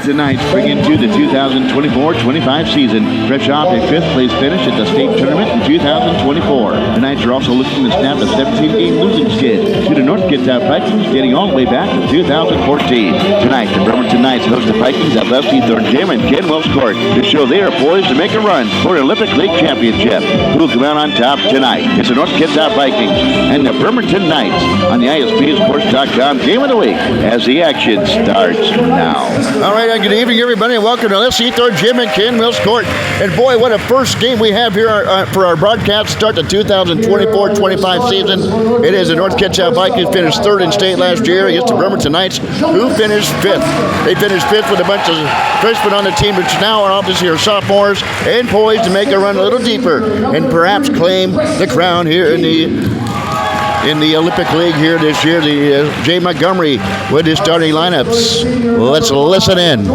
Bremerton Knights bring into the 2024-25 season, fresh off a 5th place finish at the state tournament in 2024. The Knights are also looking to snap a 17-game losing skid to the North Kitsap Vikings, dating all the way back to 2014. Tonight, the Bremerton Knights host the Vikings at Leslie Thorne Gym and Kenwell's Court to show they are poised to make a run for an Olympic League championship. Who will come out on top tonight? It's the North Kitsap Vikings and the Bremerton Knights on the ISPSports.com Game of the Week as the action starts now. All right, good evening, everybody, and welcome to Leslie Thorne Gym and Kenwell's Court. And boy, what a first game we have here for our broadcast to start the 2024-25 season. It is the North Kitsap Vikings finished 3rd in state last year against the Bremerton Knights, who finished 5th. They finished 5th with a bunch of freshmen on the team, which now are obviously our sophomores and poised to make a run a little deeper and perhaps claim the crown here in the Olympic League here this year. The Jay Montgomery with his starting lineups. Let's listen in.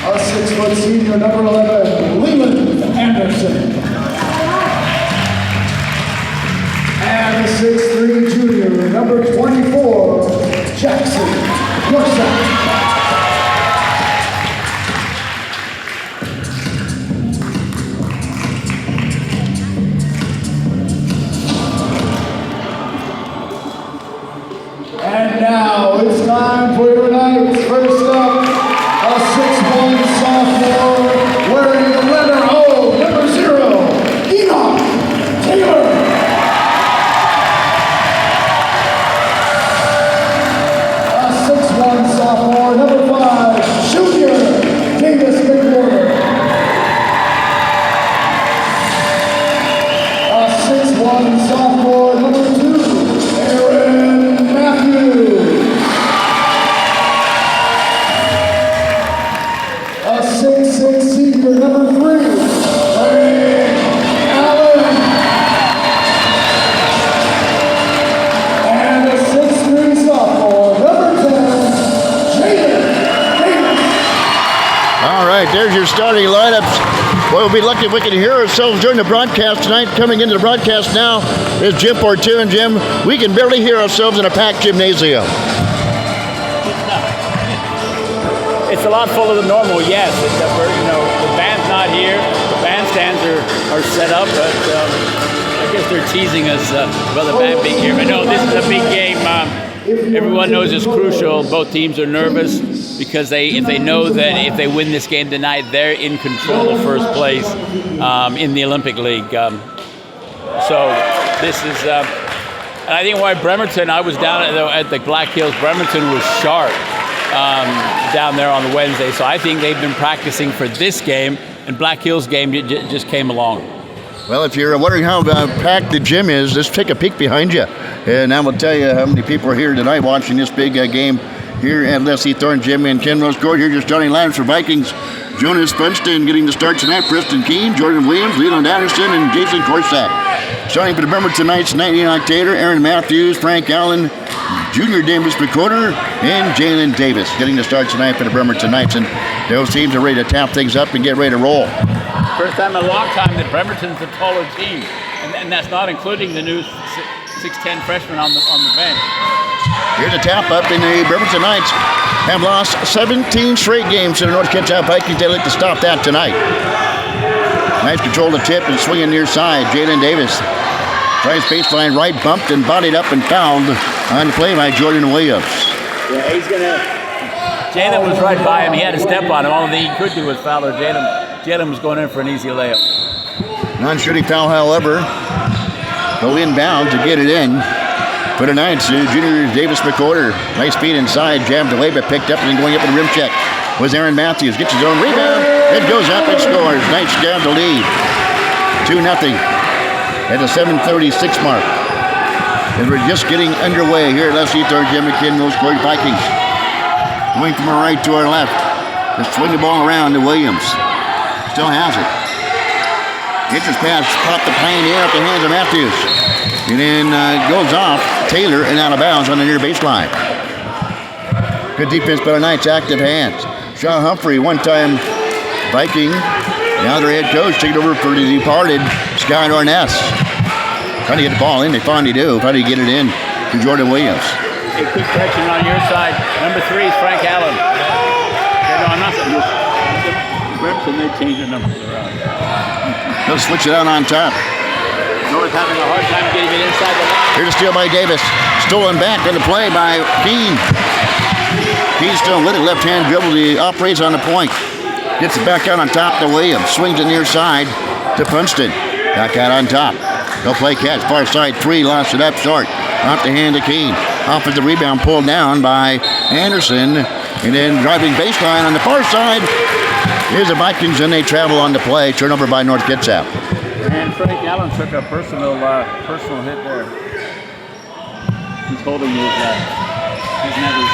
Our 6-foot senior, number 11, Jalen Anderon. And the 6'3" junior, number 24, Jackson Kitsap. And now it's time for your Knights. First up, a 6'1" sophomore wearing the letter O, number 0, Enoch Taylor. A 6'1" sophomore, number 5, junior, Davis-McWhorter. A 6'1" sophomore, number 2, a 6'6" senior, number 3, Allen. And a 6'3" sophomore, number 10, Jayden Davis. All right, there's your starting lineups. Boy, we'll be lucky if we can hear ourselves during the broadcast tonight. Coming into the broadcast now is Jim Portu, and Jim, we can barely hear ourselves in a packed gymnasium. It's a lot fuller than normal, yes. The band's not here. The bandstands are set up, but I guess they're teasing us about the band being here. But no, this is a big game. Everyone knows it's crucial. Both teams are nervous because if they know that if they win this game tonight, they're in control of first place in the Olympic League. So this is, and I think why Bremerton, I was down at the Black Hills, Bremerton was sharp down there on the Wednesday. So I think they've been practicing for this game, and Black Hills game just came along. Well, if you're wondering how packed the gym is, just take a peek behind you. And I will tell you how many people are here tonight watching this big game here at Leslie Thorne Gym and Kenwell's Court. Here's your starting lineups for Vikings. Jonas Funston getting the start tonight. Preston Keene, Jordan Williams, Leland Anderson, and Jason Kitsap. Starting for the Bremerton Knights tonight, Enoch Taylor, Aaron Matthews, Frank Allen, Junior Davis-McWhorter, and Jalen Davis getting the start tonight for the Bremerton Knights. And those teams are ready to tap things up and get ready to roll. First time in a long time that Bremerton's the taller team, and that's not including the new 6'10" freshman on the bench. Here's a tap up, and the Bremerton Knights have lost 17 straight games to the North Kitsap Vikings. They look to stop that tonight. Knights control the tip and swinging near side. Jalen Davis tries baseline right, bumped and bodied up and fouled on the play by Jordan Williams. Yeah, he's gonna. Jalen was right by him. He had to step on him. All he could do was foul her. Jalen was going in for an easy layup. Non-shooting foul, however. Go inbound to get it in. For the Knights, Junior Davis-McWhorter. Nice feed inside, jammed away, but picked up and then going up in the rim check was Aaron Matthews. Gets his own rebound. It goes up and scores. Knights down to lead. 2-0 at the 7:36 mark. And we're just getting underway here at Leslie Thorne Gym and Kenwell's Court. Vikings going from our right to our left. Just swing the ball around to Williams. Still has it. Gets his pass, popped the plane in at the hands of Matthews. And then goes off Taylor and out of bounds on the near baseline. Good defense by the Knights, active hands. Sean Humphrey, one-time Viking. Now their head coach taking over for the departed Scott Orness. Trying to get the ball in, they finally do. Trying to get it in to Jordan Williams. A quick correction on your side. Number 3 is Frank Allen. No, I'm not. Bremerton, they changed the numbers around. They'll switch it out on top. North having a hard time getting it inside the line. Here's a steal by Davis. Stolen back on the play by Keene. Keene's still with it. Left-hand dribble. He operates on the point. Gets it back out on top to Williams. Swings it near side to Punston. Back out on top. No play catch. Far side 3. Lost it up short. Off the hand of Keene. Off of the rebound pulled down by Anderson. And then driving baseline on the far side is the Vikings, and they travel on the play. Turnover by North Kitsap. And Frank Allen took a personal hit there. He's holding his nether.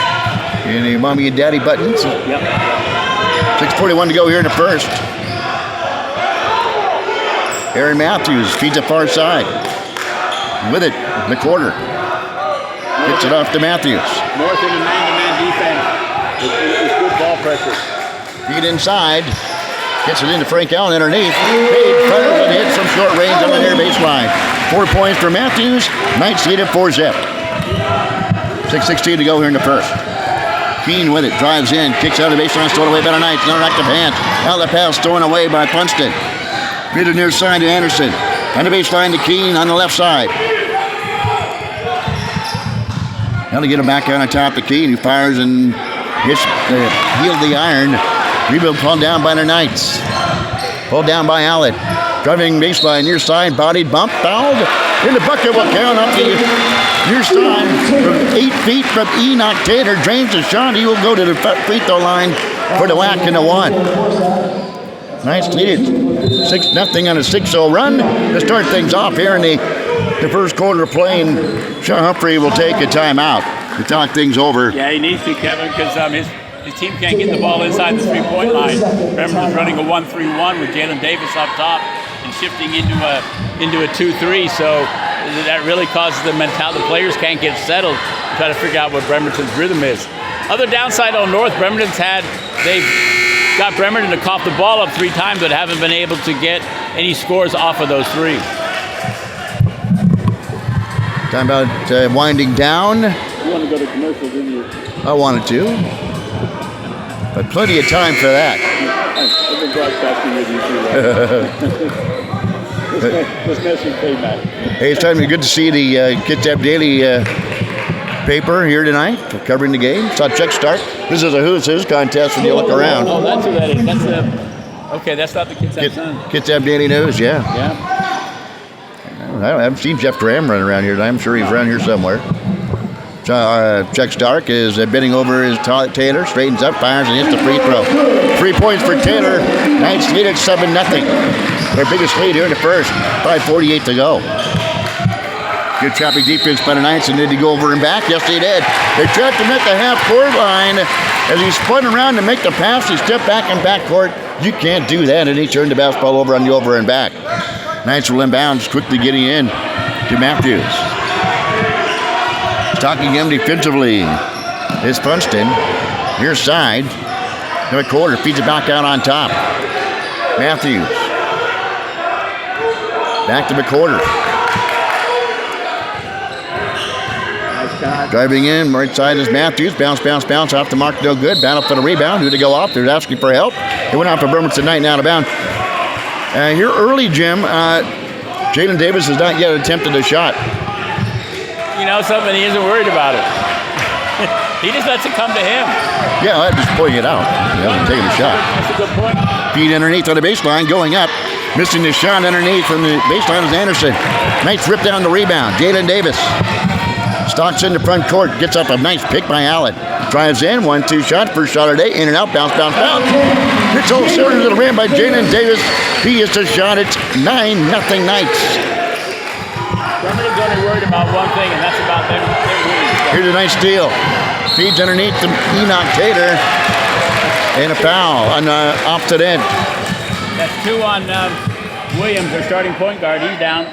And the mommy and daddy buttons. Yep. 6:41 to go here in the first. Aaron Matthews feeds it far side. With it, McWhorter. Gets it off to Matthews. North in a man-to-man defense. It's good ball pressure. Feed inside. Gets it into Frank Allen underneath. Page fires and hits from short range on the near baseline. 4 points for Matthews. Knights lead at 4-zip. 6:16 to go here in the first. Keene with it. Drives in. Kicks out of the baseline. Stolen away by the Knights. Another active hand. Out the pass. Stolen away by Punston. Feed it near side to Anderson. On the baseline to Keene on the left side. Now to get him back on top to Keene, who fires and hits the heel of the iron. Rebound pulled down by the Knights. Pulled down by Allen. Driving baseline near side, bodied, bump, fouled. In the bucket will count up the near side from 8 feet from Enoch Taylor. Drains the shot. He will go to the free throw line for the whack and the 1. Knights lead it 6-0 on a 6-0 run to start things off here in the first quarter of play. And Sean Humphrey will take a timeout to talk things over. Yeah, he needs to, Kevin, because his team can't get the ball inside the three-point line. Bremerton's running a 1-3-1 with Jalen Davis up top and shifting into a 2-3. So that really causes the mentality. The players can't get settled to try to figure out what Bremerton's rhythm is. Other downside on North, they've got Bremerton to cough the ball up 3 times, but haven't been able to get any scores off of those 3. Time about winding down. You want to go to commercial, didn't you? I wanted to, but plenty of time for that. I've been broadcasting with you too. This message came back. Hey, it's time. Good to see the Kitsap Daily paper here tonight for covering the game. Saw Chuck Stark. This is a Who's Who's contest when you look around. Oh, that's who that is. That's not the Kitsap Sun. Kitsap Daily News, yeah. Yeah. I haven't seen Jeff Graham running around here. I'm sure he's around here somewhere. Chuck Stark is bending over his Taylor, straightens up, fires, and hits the free throw. 3 points for Taylor. Knights lead at 7-0. Their biggest lead here in the first. 5:48 to go. Good choppy defense by the Knights, and did he go over and back? Yes, they did. They trapped him at the half-court line. As he spun around to make the pass, he stepped back in backcourt. You can't do that, and he turned the basketball over on the over and back. Knights will inbounds, quickly getting in to Matthews. Stalking him defensively is Punston. Near side. To McWhorter, feeds it back out on top. Matthews. Back to McWhorter. Driving in, right side is Matthews. Bounce off the mark, no good. Battle for the rebound. Who to go off? They're asking for help. It went out for Bremerton Knight, now out of bounds. Here early, Jim, Jayden Davis has not yet attempted a shot. You know something, he isn't worried about it. He just lets it come to him. Yeah, I'm just pointing it out. He hasn't taken a shot. That's a good point. Feed underneath on the baseline, going up. Missing the shot underneath from the baseline is Anderson. Knights rip down the rebound. Jalen Davis stalks in the front court. Gets up a nice pick by Allen. Drives in, 1-2 shot. First shot of the day. In and out, bounce. Hits all cylinders to the rim by Jalen Davis. He is the shot. It's 9-0 Knights. Bremerton's only worried about one thing, and that's about them winning. Here's a nice steal. Feeds underneath to Enoch Taylor. And a foul on opposite end. That's 2 on Williams, their starting point guard. He's down.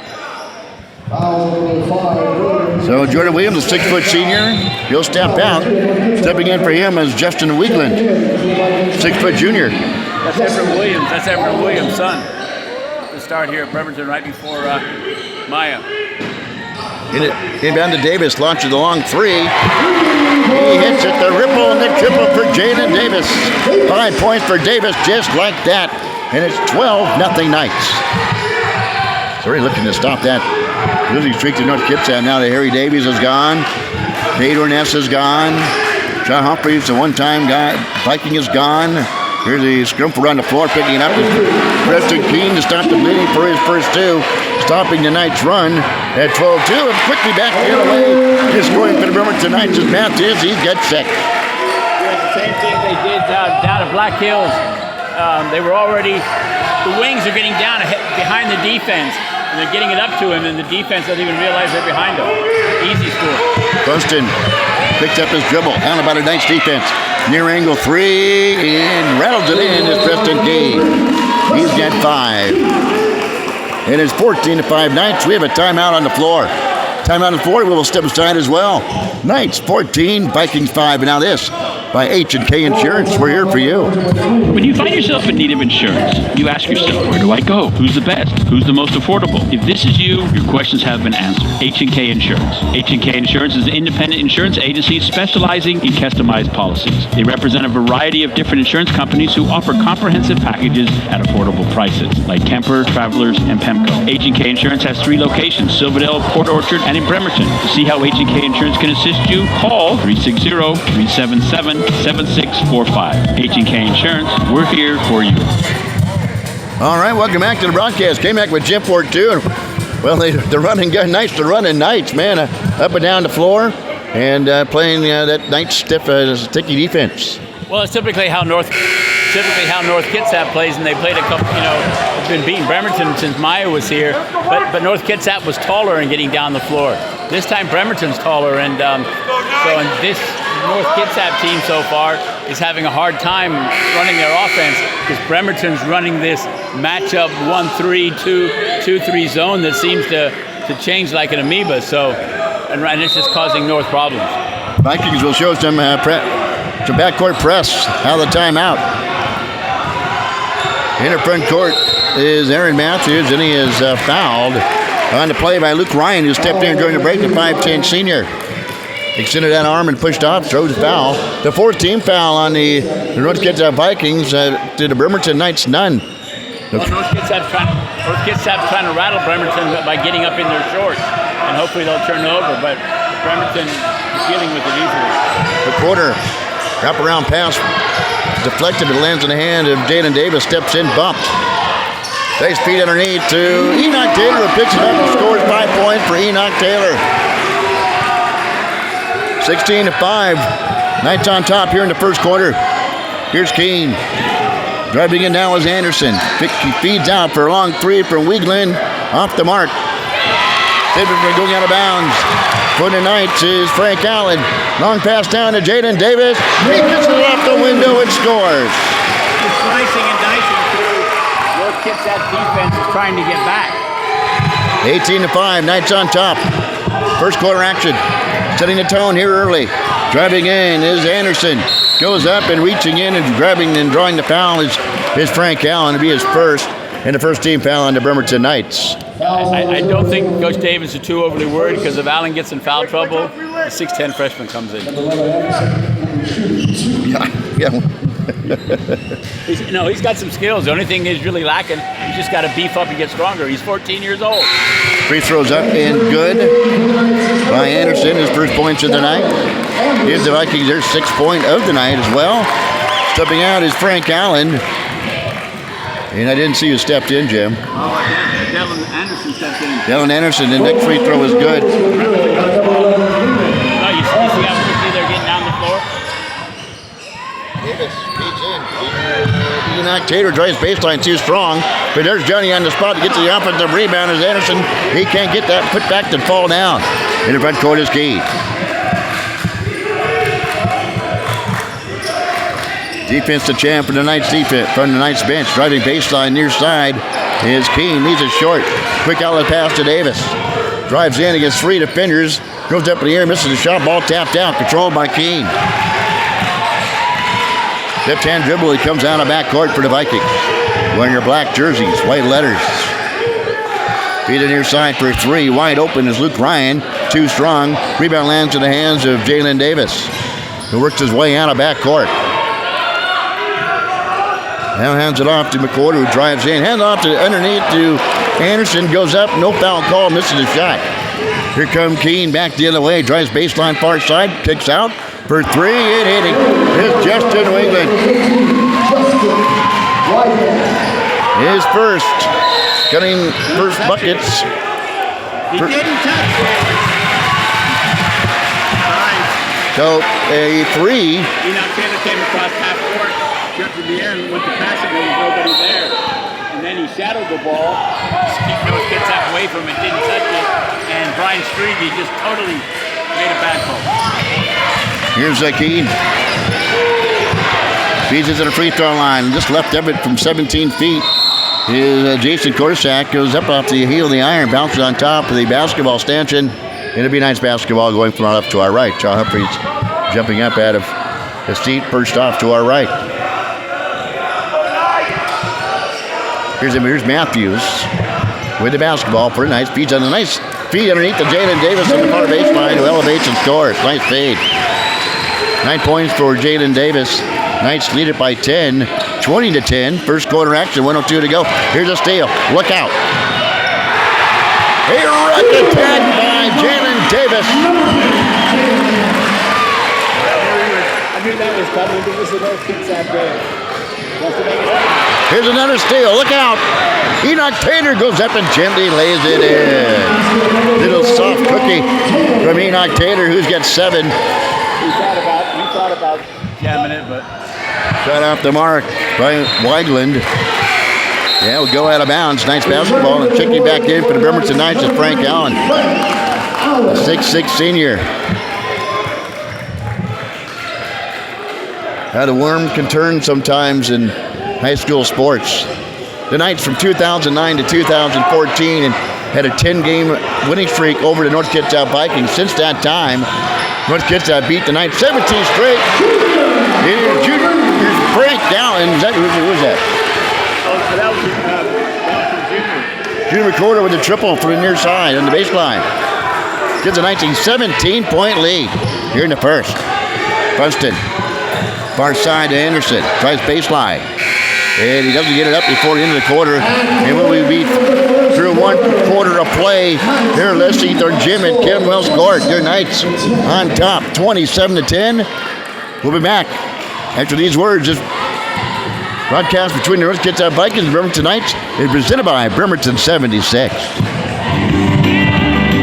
So Jordan Williams, a 6-foot senior, he'll step out. Stepping in for him is Justin Wiegland, 6-foot junior. That's Everett Williams. That's Everett Williams' son. The start here at Bremerton right before Maya. Inbound to Davis, launches the long three. He hits it, the ripple and the triple for Jalen Davis. 5 points for Davis, just like that. And it's 12-0 Knights. So we're looking to stop that losing streak to North Kitsap. Now that Harry Davies is gone. Nate Orness is gone. John Humphreys, the one-time guy. Viking is gone. Here's the scrumper on the floor, picking it up. Preston Keene to stop the bleeding for his first two. Stopping the Knights' run at 12-2. And quickly back the other way. Just scoring for the Bremerton Knights is Matthews. He's got sick. The same thing they did down at Black Hills. They were already, the wings are getting down behind the defense. And they're getting it up to him, and the defense doesn't even realize they're behind him. Easy score. Funston picks up his dribble. Down about a Knights defense. Near angle three, and rattles it in is Preston Keene. He's got 5. And it's 14-5 Knights. We have a timeout on the floor. Timeout on the floor. We will step aside as well. Knights 14, Vikings 5. And now this by H&K Insurance. We're here for you. When you find yourself in need of insurance, you ask yourself, where do I go? Who's the best? Who's the most affordable? If this is you, your questions have been answered. H&K Insurance. H&K Insurance is an independent insurance agency specializing in customized policies. They represent a variety of different insurance companies who offer comprehensive packages at affordable prices, like Kemper, Travelers, and PEMCO. H&K Insurance has 3 locations, Silverdale, Port Orchard, and in Bremerton. To see how H&K Insurance can assist you, call 360-377-7645. H&K Insurance, we're here for you. All right, welcome back to the broadcast. Came back with Jim Ford, too. And, well, they're running Knights. They're running Knights, man. Up and down the floor and playing that Knights sticky defense. Well, it's typically how North Kitsap plays, and they played a couple, it's been beating Bremerton since Maya was here, but North Kitsap was taller and getting down the floor. This time Bremerton's taller, and this North Kitsap team so far is having a hard time running their offense because Bremerton's running this matchup 1-3, 2-3 zone that seems to change like an amoeba, and it's just causing North problems. Vikings will show some backcourt press out of the timeout. In the front court is Aaron Matthews, and he is fouled on the play by Luke Ryan, who stepped in during the break, the 5'10 senior. Extended that arm and pushed off, throws a foul. The 4th team foul on the North Kitsap Vikings to the Bremerton Knights, none. Well, North Kitsap's trying to rattle Bremerton by getting up in their shorts, and hopefully they'll turn over, but Bremerton is dealing with it easily. McWhorter, wrap-around pass, deflected, it lands in the hand of Jayden Davis, steps in, bumped. Nice feed underneath to Enoch Taylor, who picks it up and scores 5 points for Enoch Taylor. 16-5. Knights on top here in the first quarter. Here's Keene. Driving in now is Anderson. He feeds out for a long 3 from Wieglin. Off the mark. Stevenson going out of bounds. For the Knights is Frank Allen. Long pass down to Jayden Davis. He gets it off the window and scores. It's slicing and dicing through. North Kitsap defense is trying to get back. 18-5. Knights on top. First quarter action. Setting the tone here early. Driving in is Anderson. Goes up and reaching in and grabbing and drawing the foul is Frank Allen. It'll be his first. And the first team foul on the Bremerton Knights. I don't think Coach Davis is too overly worried because if Allen gets in foul trouble, the 6'10 freshman comes in. Yeah. He's got some skills. The only thing he's really lacking, he's just got to beef up and get stronger. He's 14 years old. Free throws up and good by Anderson, his first points of the night. Gives the Vikings their 6th point of the night as well. Stepping out is Frank Allen. And I didn't see who stepped in, Jim. Dallen Anderon stepped in. Dallen Anderon, the next free throw is good. You see how quickly they're getting down the floor? Davis feeds in. Enoch Taylor drives baseline too strong. But there's Johnny on the spot to get to the offensive rebound as Anderson. He can't get that put back to fall down. In the front court is Keene. Defense to champ from the Knights defense from the Knights bench. Driving baseline near side is Keene. Leaves it short. Quick outlet pass to Davis. Drives in against 3 defenders. Goes up in the air, misses the shot. Ball tapped out. Controlled by Keene. Left-hand dribble. He comes out of backcourt for the Vikings. Wearing your black jerseys, white letters. Feed it near side for 3. Wide open is Luke Ryan. too strong. Rebound lands in the hands of Jalen Davis, who works his way out of backcourt. Now hands it off to McWhorter, who drives in. Hands off to underneath to Anderson. Goes up, no foul call, misses the shot. Here comes Keene back the other way. Drives baseline far side, kicks out for three. It hitting. It's Justin Wingland. His first. Getting first buckets. He didn't touch it. So a three. Enoch Taylor came across half court, jumped in the air and went to pass it. There was nobody there. And then he shadowed the ball. Kitsap away from it, didn't touch it. And Brian Strebe just totally made a bad call. Here's Keene. Feeds it to the free throw line. Just left of it from 17 feet. Jason Korsak goes up off the heel of the iron, bounces on top of the basketball stanchion. It'll be nice basketball going from our left to our right. John Humphreys jumping up out of his seat, first off to our right. Here's Matthews with the basketball for a nice feeds on a nice feed underneath the Jalen Davis on the far baseline, who elevates and scores. Nice fade. 9 points for Jalen Davis. Knights lead it by 10, 20-10. First quarter action, 1:02 to go. Here's a steal. Look out. A rush attack by Jalen Davis. I knew that was coming. This is another Kitsap game. Here's another steal. Look out. Enoch Taylor goes up and gently lays it in. Little soft cookie from Enoch Taylor, who's got 7. You thought about jamming it, but shot off the mark by Weigland. Yeah, we'll go out of bounds. Nice basketball and checking back in for the Bremerton Knights is Frank Allen, a 6'6" senior. How the worm can turn sometimes in high school sports. The Knights from 2009 to 2014 and had a 10-game winning streak over the North Kitsap Vikings. Since that time, North Kitsap beat the Knights 17 straight. Here's Frank Allen. Who was that? that was Junior McWhorter with a triple from the near side on the baseline. Gives the Knights a 17-point lead here in the first. Funston, far side to Anderson, tries baseline. And he doesn't get it up before the end of the quarter. And when we beat through 1 quarter of play, here let's see their Jim at Kenwell's Court. Their Knights on top, 27-10. We'll be back after these words. This broadcast between the North Kitsap Vikings and Bremerton Knights is presented by Bremerton 76.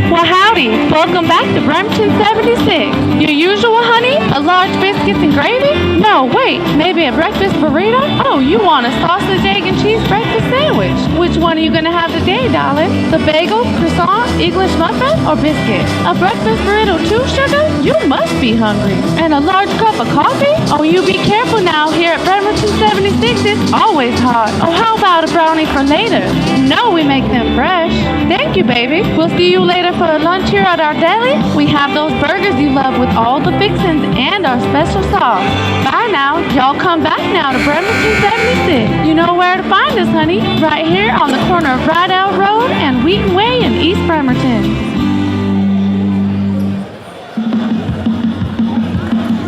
Well, howdy. Welcome back to Bremerton 76. Your usual, honey? A large biscuits and gravy? No, wait. Maybe a breakfast burrito? Oh, you want a sausage, egg, and cheese breakfast sandwich. Which one are you going to have today, darling? The bagel, croissant, English muffin, or biscuit? A breakfast burrito too, sugar? You must be hungry. And a large cup of coffee? Oh, you be careful now. Here at Bremerton 76, it's always hot. Oh, how about a brownie for later? No, we make them fresh. Thank you, baby. We'll see you later for lunch here at our deli. We have those burgers you love with all the fixings and our special sauce. Bye now. Y'all come back now to Bremerton 76. You know where to find us, honey. Right here on the corner of Rideout Road and Wheaton Way in East Bremerton.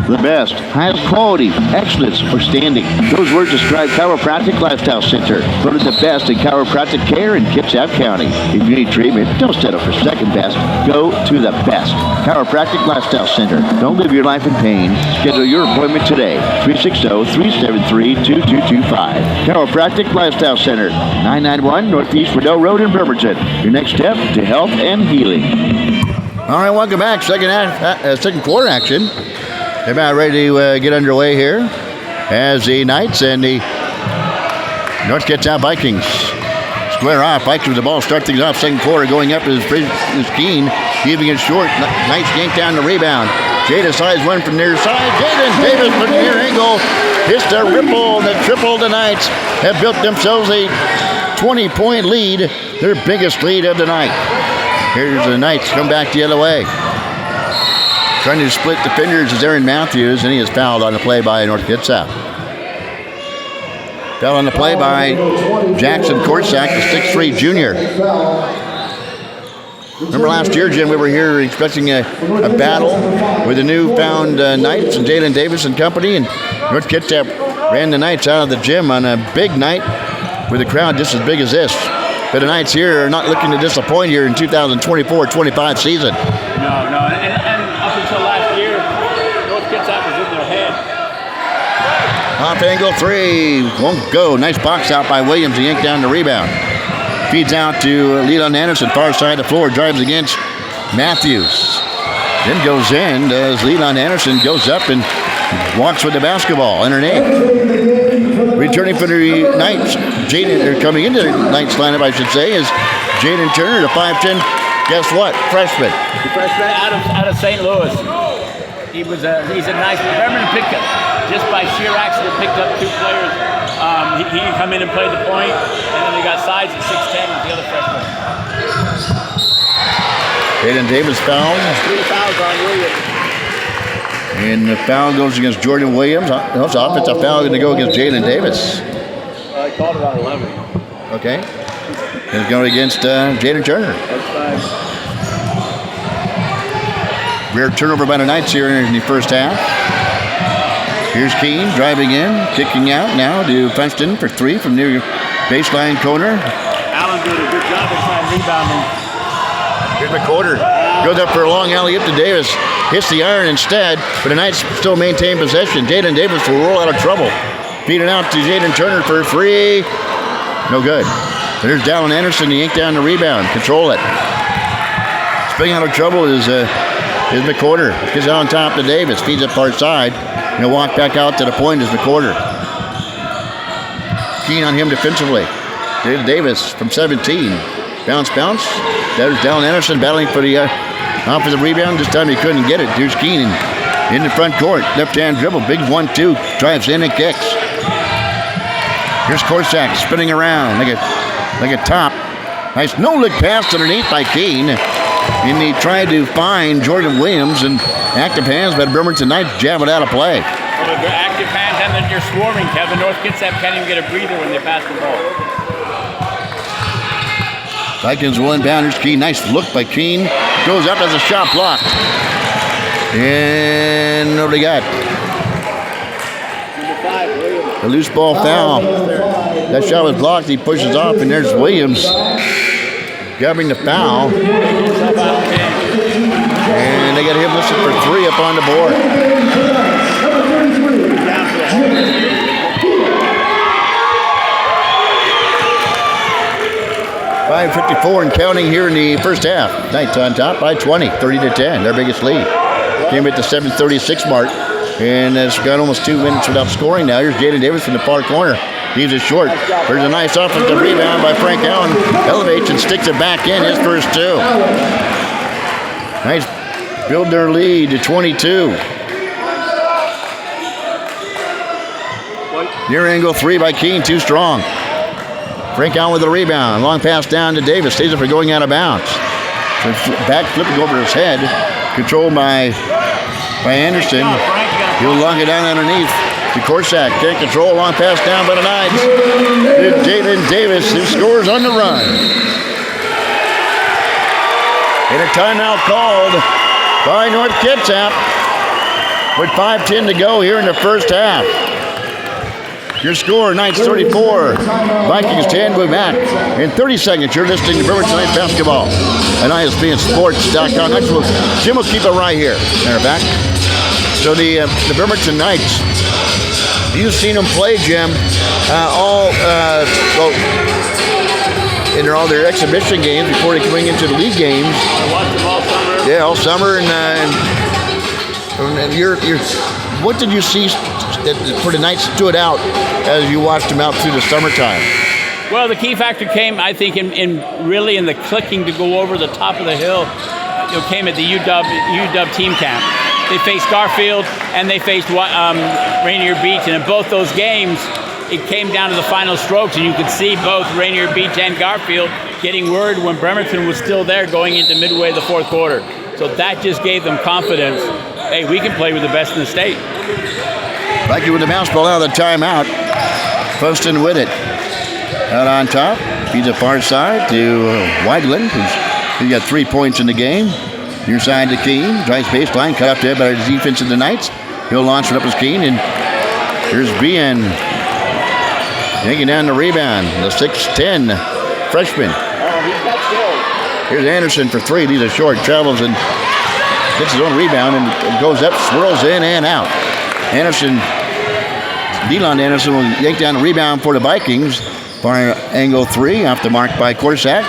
The best, highest quality, excellence, or standing. Those words describe Chiropractic Lifestyle Center. Voted the best in chiropractic care in Kitsap County. If you need treatment, don't settle for second best. Go to the best. Chiropractic Lifestyle Center. Don't live your life in pain. Schedule your appointment today. 360-373-2225. Chiropractic Lifestyle Center. 991 Northeast Rideau Road in Bremerton. Your next step to health and healing. All right, welcome back. Second quarter action. They're about ready to get underway here as the Knights and the North Kitsap Vikings square off. Vikings with the ball, start things off. Second quarter going up is Keene, giving it short. Knights yank down the rebound. Jay decides one from near side. Jayden Davis from near angle. Hits the ripple, the triple. The Knights have built themselves a 20-point lead, their biggest lead of the night. Here's the Knights come back the other way. Trying to split defenders is Aaron Matthews, and he is fouled on the play by North Kitsap. Foul on the play by Jackson Korsak, the 6'3" junior. Remember last year, Jim, we were here expecting a battle with the newfound Knights and Jalen Davis and company, and North Kitsap ran the Knights out of the gym on a big night with a crowd just as big as this. But the Knights here are not looking to disappoint here in 2024-25 season. No, and up until last year, North Kitsap was in their head. Off angle three, won't go. Nice box out by Williams. He yanked down the rebound. Feeds out to Jalen Anderon, far side of the floor, drives against Matthews. Then goes in, does Jalen Anderon, goes up and walks with the basketball underneath. Returning for the Knights, coming into the Knights lineup, I should say, is Jayden Turner, the 5'10". Guess what? Freshman. The freshman out of St. Louis. He's a nice. Bremen picked up just by sheer accident. Picked up two players. He can come in and play the point, and then they got size at 6'10" with the other freshman. Jayden Davis fouled. 3 fouls on Williams. And the foul goes against Jordan Williams. It's an offensive foul going to go against Jalen Davis. I called it on 11. Okay. And it's going against Jayden Turner. That's 5. Rare turnover by the Knights here in the first half. Here's Keene driving in, kicking out now to Funston for 3 from near baseline corner. Allen did a good job inside rebounding. Here's McWhorter. Goes up for a long alley-oop to Davis. Hits the iron instead, but the Knights still maintain possession. Jayden Davis will roll out of trouble. Feed it out to Jayden Turner for 3. No good. There's Dallen Anderon. He yanked down the rebound. Control it. Spinning out of trouble is McWhorter. Gets out on top to Davis. Feeds it far side. And he'll walk back out to the point is McWhorter. Keen on him defensively. Jayden Davis from 17. Bounce. There's Dallen Anderon battling for the offensive rebound. This time he couldn't get it. Here's Keenan in the front court. Left-hand dribble. Big 1-2. Drives in and kicks. Here's Korsak spinning around like a top. Nice no-look pass underneath by Keene. And he tried to find Jordan Williams and active hands, but Bremerton Knights jab it out of play. Well, they're active hands and then you're swarming, Kevin. North Kitsap can't even get a breather when they pass the ball. Vikings will inbound. Here's Keene. Nice look by Keene. Goes up as a shot blocked. And what do we got? Number 5, Williams. A loose ball foul. That shot was blocked. He pushes off, and there's Williams grabbing the foul. And they got him listed for 3 up on the board. 5:54 and counting here in the first half. Knights on top by 20, 30-10, their biggest lead. Came at the 7:36 mark, and it's got almost 2 minutes without scoring now. Here's Jayden Davis from the far corner. Leaves it short. There's a nice offensive rebound by Frank Allen. Elevates and sticks it back in. His first 2. Nice build their lead to 22. Near angle 3 by Keene, too strong. Frank Allen with the rebound. Long pass down to Davis. Stays up for going out of bounds. Back flipping over his head. Controlled by Anderson. He'll lock it down underneath to Korsak. Can't control. Long pass down by the Knights. Jalen Davis, who scores on the run. And a timeout called by North Kitsap with 5:10 to go here in the first half. Your score, Knights 34, Vikings 10. We'll be back in 30 seconds. You're listening to Bremerton Knights Basketball and ISBNsports.com. Jim will keep it right here. They're back. So the Bremerton Knights, you've seen them play, Jim, in all their exhibition games before they coming into the league games. I watched them all summer. Yeah, all summer. And what did you see that for the Knights stood out as you watched them out through the summertime? Well, the key factor came, I think, in the clicking to go over the top of the hill. It came at the UW team camp. They faced Garfield and they faced Rainier Beach, and in both those games, it came down to the final strokes, and you could see both Rainier Beach and Garfield getting word when Bremerton was still there going into midway of the fourth quarter. So that just gave them confidence. Hey, we can play with the best in the state. Viking with the bounce ball out of the timeout. Funston with it. Out on top. Feeds it far side to Weidland, who's He got 3 points in the game. Near side to Keene. Drives baseline. Cut up there by the defense of the Knights. He'll launch it up as Keene. And here's Beaham. Taking down the rebound. The 6'10 freshman. Here's Anderson for 3. These are short. Travels and gets his own rebound and goes up, swirls in and out. Dallen Anderson will yank down the rebound for the Vikings. Far angle 3 off the mark by Kitsap.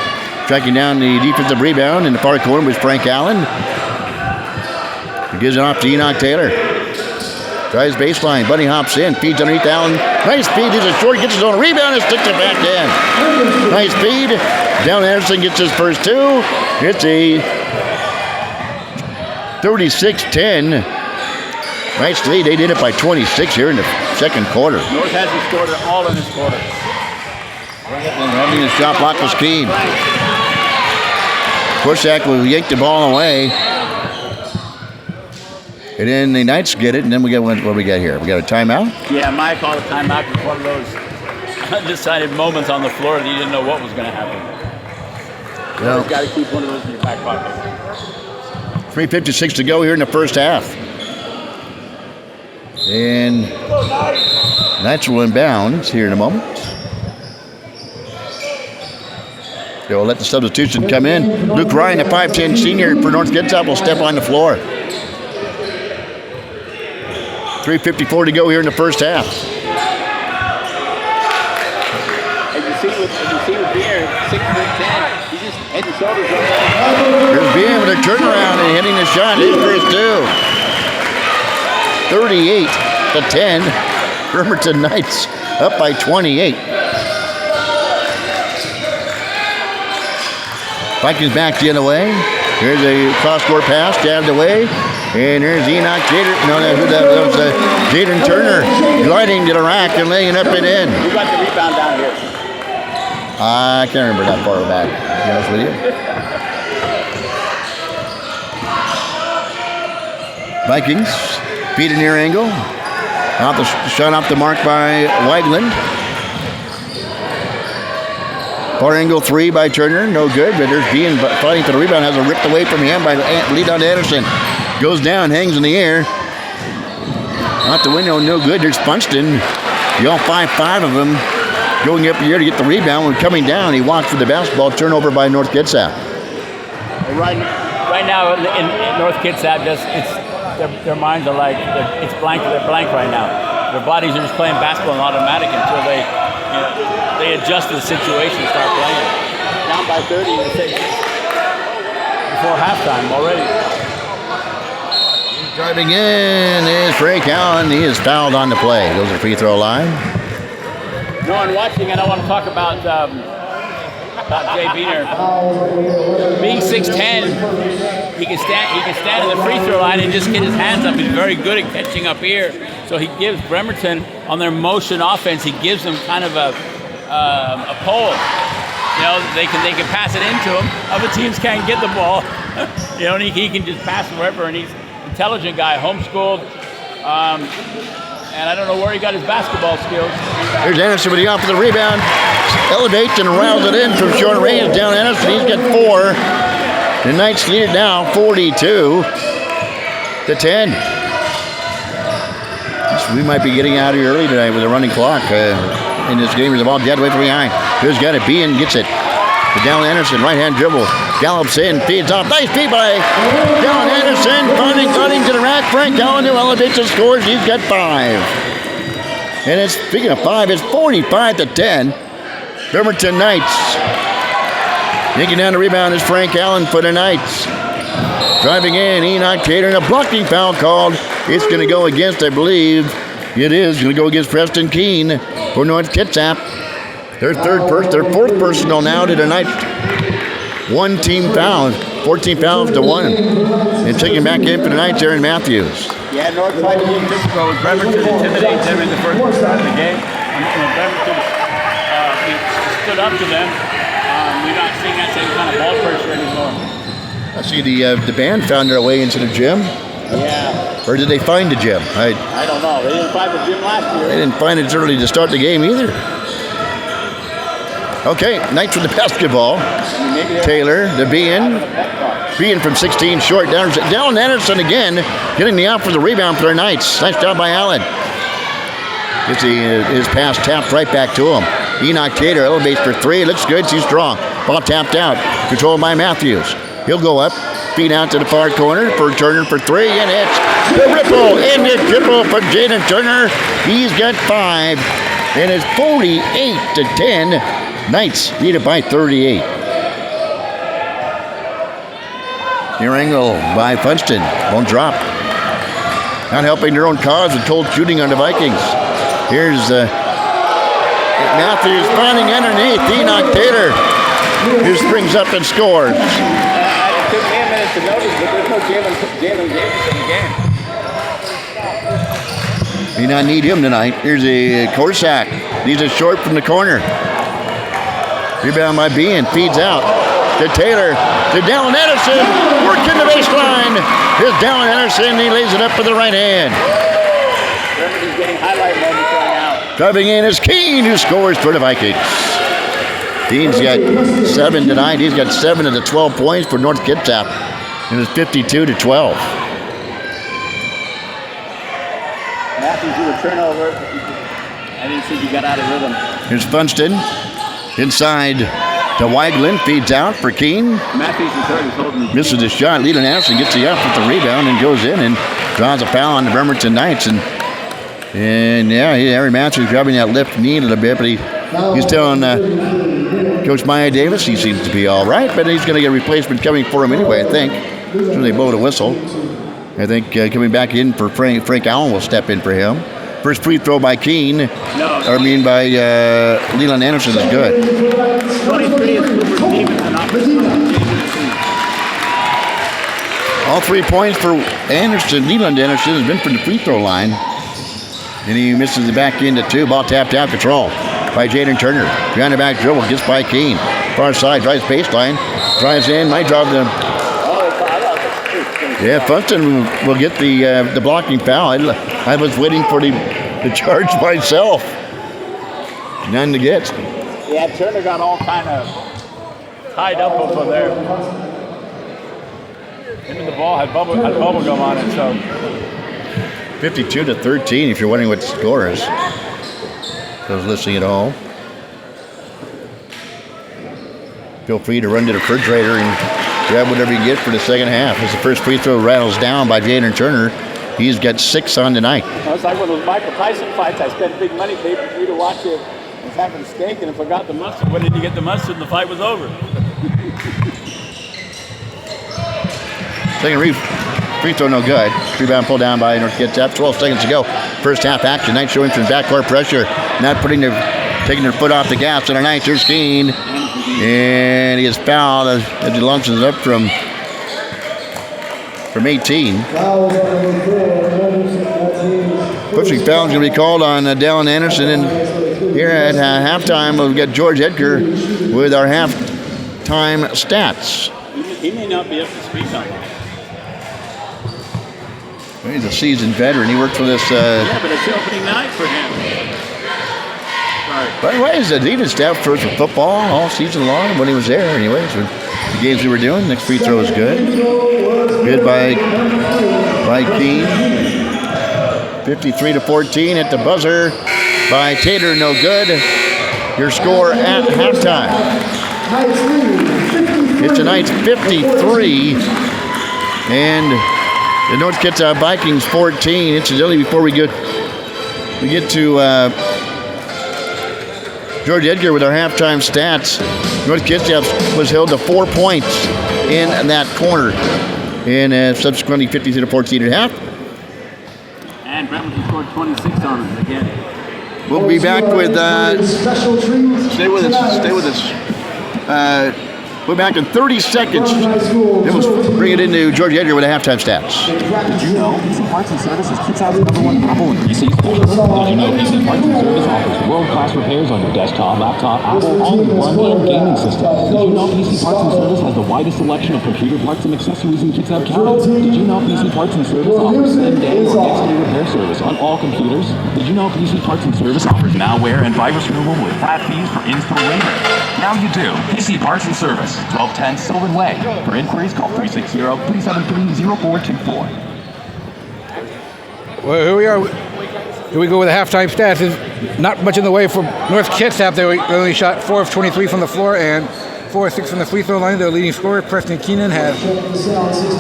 Tracking down the defensive rebound in the far corner was Frank Allen. He gives it off to Enoch Taylor. Tries baseline. Bunny hops in. Feeds underneath Allen. Nice speed. He's a short. Gets his own rebound and sticks it back in. Nice speed. Dallen Anderson gets his first 2. It's a 36-10. Nice lead. They did it by 26 here in the second quarter. North hasn't scored at all in this quarter. Having the shot block was Keene. Kitsap will yank the ball away. And then the Knights get it, and then we got what we got here? We got a timeout? Yeah, Mike called a timeout. It was one of those undecided moments on the floor that you didn't know what was going to happen. No. You've got to keep one of those in your back pocket. 3:56 to go here in the first half. And Knights will inbound here in a moment. They'll let the substitution come in. Luke Ryan, the 5'10 senior for North Kitsap, will step on the floor. 3:54 to go here in the first half. As you see with Beaham, 6'10", he just head and shoulders up. Here's Beaham with a turnaround and hitting the shot. His first 2. 38-10. Bremerton Knights up by 28. Vikings back the other way. Here's a cross-court pass, jabbed away. And there's Enoch Taylor. No, that was Jayden Turner gliding to the rack and laying up and in. Who got the rebound down here? I can't remember that far back, to be honest with you. Vikings feed a near angle. Shot off the mark by Weigland. Far angle 3 by Turner, no good. But there's Beaham fighting for the rebound. Has a ripped away from him by Jalen Anderson. Goes down, hangs in the air. Out the window, no good. There's Funston. All 5 of them going up the air to get the rebound. When coming down, he walked for the basketball. Turnover by North Kitsap. Right now in North Kitsap, their minds are like it's blank. They're blank right now. Their bodies are just playing basketball and automatic until they adjust to the situation and start playing. Down by 30 before halftime already. Driving in is Frank Allen. He is fouled on the play. Goes to the free throw line. No, and watching, and I want to talk about Jay Beaner. Being 6'10", he can stand in the free throw line and just get his hands up. He's very good at catching up here. So he gives Bremerton on their motion offense. He gives them kind of a pole. You know, they can pass it into him. Other teams can't get the ball. You know, and he can just pass wherever. And he's an intelligent guy, homeschooled. And I don't know where he got his basketball skills. Here's Anderson with the offensive rebound. Elevates and riles it in from short range. Down Anderson. He's got 4. The Knights lead it now 42-10. So we might be getting out of here early tonight with a running clock in this game. The ball dead away from behind. Here's got it. Beaham gets it. To Dallen Anderson, right-hand dribble. Gallops in, feeds off. Nice feed by Dallen Anderson. Cutting to the rack. Frank Allen who elevates and scores. He's got 5. And it's, speaking of 5, it's 45-10. Bremerton Knights. Yanking down the rebound is Frank Allen for the Knights. Driving in, Enoch Taylor, and a blocking foul called. It's going to go against, I believe, it is going to go against Preston Keene for North Kitsap. Their fourth personal now to the Knights. 1 team foul, 14 fouls to 1. And taking back in for the Knights, Aaron Matthews. Yeah, North tried to be physical with Bremerton, intimidate them in the first start of the game. Bremerton stood up to them. We're not seeing that same kind of ball pressure anymore. I see the band found their way into the gym. Yeah. Or did they find the gym? I don't know. They didn't find the gym last year. They didn't find it early to start the game either. Okay, Knights with the basketball. Taylor, the Beaham from 16 short. Dallen Anderon again, getting the out for the rebound for their Knights. Nice job by Allen. Gets his pass tapped right back to him. Enoch Taylor elevates for three. Looks good. Too strong. Ball tapped out. Controlled by Matthews. He'll go up. Feed out to the far corner for Turner for three. And it's the ripple. And the triple for Jayden Turner. He's got 5. And it's 48-10. Knights lead it by 38. Near angle by Funston. Won't drop. Not helping their own cause with cold shooting on the Vikings. Here's Matthews finding underneath. Enoch Taylor, who springs up and scores. It took me a minute to notice, but there's no Jalen Davis in the game. May not need him tonight. Here's a Korsak. He's a short from the corner. Rebound by Beaham. Feeds out to Taylor. To Dallen Anderon. Working the baseline. Here's Dallen Anderon. He lays it up with the right hand. He's getting highlight moments right now. Driving in is Keene, who scores for the Vikings. Keane's got 7 tonight. He's got 7 of the 12 points for North Kitsap. And it's 52-12. Matthews with a turnover. I didn't think he got out of rhythm. Here's Funston. Inside to Weiglin. Feeds out for Keene. Matthews is hurt. He's holding. Misses the shot. Jalen Anderon gets the up with the rebound and goes in and draws a foul on the Bremerton Knights. And yeah, Harry Matthews grabbing that left knee a little bit, but he's telling Coach Maya Davis he seems to be all right, but he's going to get a replacement coming for him anyway, I think. So they blow the whistle. I think coming back in for Frank Allen will step in for him. First free throw by Keene, by Leland Anderson is good. 23 is for Stevenson. All 3 points for Anderson. Leland Anderson has been from the free throw line. And he misses the back end at 2. Ball tapped out. Control by Jayden Turner. Behind the back dribble. Gets by Keene. Far side. Drives baseline. Drives in. Might drop them. Yeah, Funston will get the blocking foul. I was waiting for the charge myself. None to get. Yeah, Turner got all kind of tied up over there. Him and the ball had bubble gum on it, so. 52-13, if you're wondering what the score is. Those listening at home. Feel free to run to the refrigerator and grab whatever you get for the second half. As the first free throw rattles down by Jayden Turner. He's got 6 on tonight. It's like one of those Michael Tyson fights. I spent big money paid for you to watch it. I was having steak and I forgot the mustard. When did you get the mustard and the fight was over? Second free throw no good. Rebound pulled down by North Kitsap. 12 seconds to go. First half action. Knights showing some backcourt pressure. Not taking their foot off the gas on the Knights. Here's Keene. And he is fouled as he launches up from 18. Pushing foul is going to be called on Dallen Anderon. And here at halftime, we've got George Edgar with our halftime stats. He may not be up to speed on that. Well, he's a seasoned veteran. He worked for this. Yeah, but it's the opening night for him. By the way, he did staff for football all season long when he was there. Anyways, the games we were doing. Next free throw is good. Good by Keene. 53-14 at the buzzer by Taylor. No good. Your score at halftime. It's the Knights 53 and the North Kitsap Vikings 14. Incidentally, before we get to George Edgar with our halftime stats, North Kitsap was held to 4 points in that corner, and subsequently 52-14 at half. And Bremerton scored 26 on them again. We'll be back with. Stay with us. We're back in 30 seconds. Then we'll bring it into George Edgar with the halftime stats. Did you know PC Parts and Service is Kitsap's #1 Apple and PC specialist? Did you know PC Parts and Service offers world-class repairs on your desktop, laptop, Apple, all-in-one, and gaming system? Did you know PC Parts and Service has the widest selection of computer parts and accessories in Kitsap County? Did you know PC Parts and Service offers same-day or next-day repair service on all computers? Did you know PC Parts and Service offers malware and virus removal with flat fees for in-store labor? Now you do. PC Parts and Service, 1210 Sylvan Way. For inquiries, call 360-373-0424. Well, here we are. Here we go with the halftime stats. There's not much in the way for North Kitsap. They only shot 4 of 23 from the floor and 4 of 6 from the free throw line. Their leading scorer, Preston Keenan, has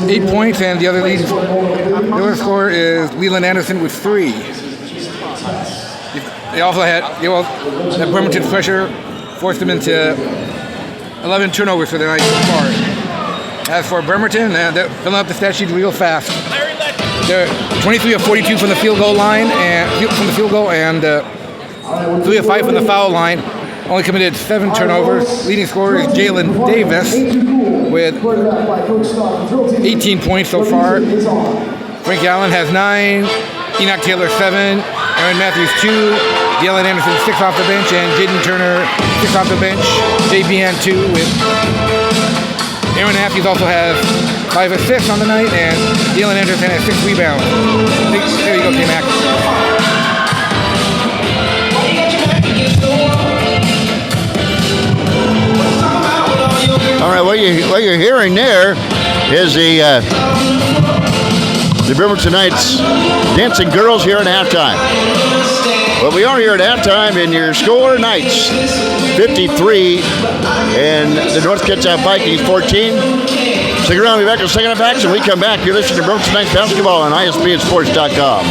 8 points, and the other scorer is Leland Anderson with 3. They also had that Bremerton pressure forced them into 11 turnovers for the night so far. As for Bremerton, they're filling up the stat sheet real fast. They're 23 of 42 from the field goal line and 3 of 5 from the foul line. Only committed 7 turnovers. Leading scorer is Jalen Davis with 18 points so far. Frank Allen has 9. Enoch Taylor 7. Aaron Matthews 2. Dallen Anderon 6 off the bench, and Jayden Turner 6 off the bench. Beaham 2 with Aaron Matthews also has 5 assists on the night, and Dallen Anderon has 6 rebounds. There you go, K-Mac. All right, what you're hearing there is the Bremerton Knights dancing girls here at halftime. Well, we are here at halftime, and your score, Knights 53, and the North Kitsap Vikings 14. Stick around, we'll be back in the second half action. When we come back, you're listening to Bremerton Knights Basketball on ISBandsports.com.